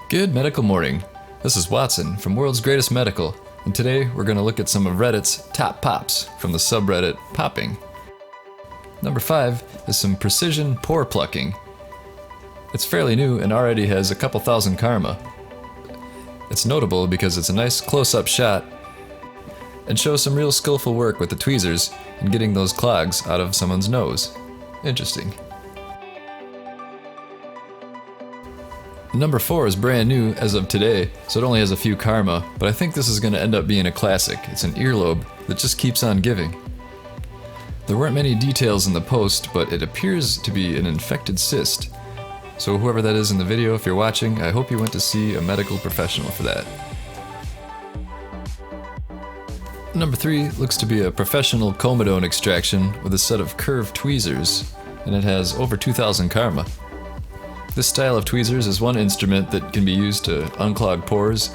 Good medical morning. This is Watson from World's Greatest Medical, and today we're going to look at some of Reddit's top pops from the subreddit Popping. Number 5 is some precision pore plucking. It's fairly new and already has a couple thousand karma. It's notable because it's a nice close-up shot and shows some real skillful work with the tweezers and getting those clogs out of someone's nose. Interesting. Number 4 is brand new as of today, so it only has a few karma, but I think this is going to end up being a classic. It's an earlobe that just keeps on giving. There weren't many details in the post, but it appears to be an infected cyst. So whoever that is in the video, if you're watching, I hope you went to see a medical professional for that. Number 3 looks to be a professional comedone extraction with a set of curved tweezers, and it has over 2,000 karma. This style of tweezers is one instrument that can be used to unclog pores.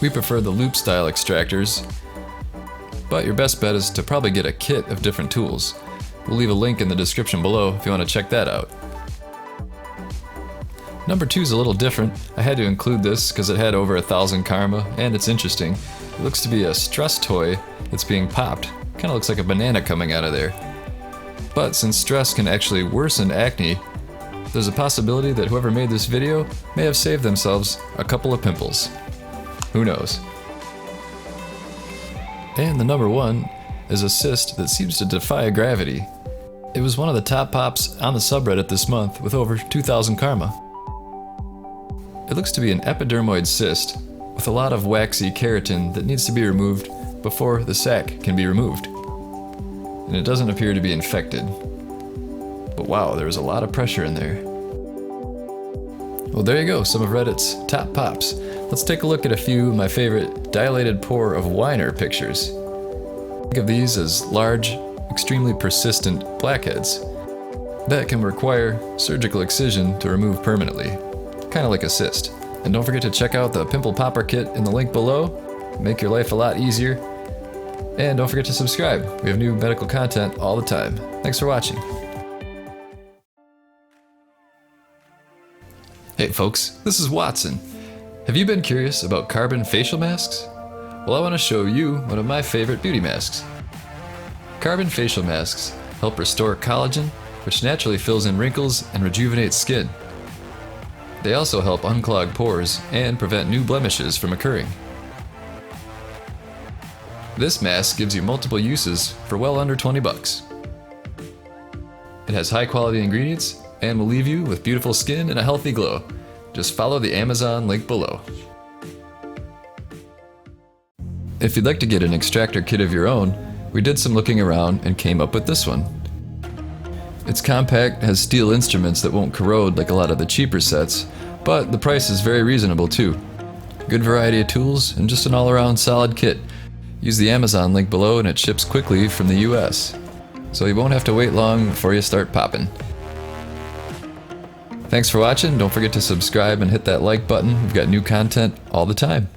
We prefer the loop style extractors, but your best bet is to probably get a kit of different tools. We'll leave a link in the description below if you want to check that out. Number 2 is a little different. I had to include this because it had over 1,000 karma and it's interesting. It looks to be a stress toy that's being popped. Kind of looks like a banana coming out of there. But since stress can actually worsen acne, there's a possibility that whoever made this video may have saved themselves a couple of pimples. Who knows? And the number 1 is a cyst that seems to defy gravity. It was one of the top pops on the subreddit this month with over 2,000 karma. It looks to be an epidermoid cyst with a lot of waxy keratin that needs to be removed before the sac can be removed. And it doesn't appear to be infected. But wow, there was a lot of pressure in there. Well, there you go, some of Reddit's top pops. Let's take a look at a few of my favorite dilated pore of whiner pictures. Think of these as large, extremely persistent blackheads that can require surgical excision to remove permanently, kind of like a cyst. And don't forget to check out the pimple popper kit in the link below. Make your life a lot easier. And don't forget to subscribe. We have new medical content all the time. Thanks for watching. Hey folks, this is Watson. Have you been curious about carbon facial masks? Well, I want to show you one of my favorite beauty masks. Carbon facial masks help restore collagen, which naturally fills in wrinkles and rejuvenates skin. They also help unclog pores and prevent new blemishes from occurring. This mask gives you multiple uses for well under 20 bucks. It has high quality ingredients and will leave you with beautiful skin and a healthy glow. Just follow the Amazon link below. If you'd like to get an extractor kit of your own, we did some looking around and came up with this one. It's compact, has steel instruments that won't corrode like a lot of the cheaper sets, but the price is very reasonable too. Good variety of tools and just an all-around solid kit. Use the Amazon link below and it ships quickly from the US. So you won't have to wait long before you start popping. Thanks for watching. Don't forget to subscribe and hit that like button. We've got new content all the time.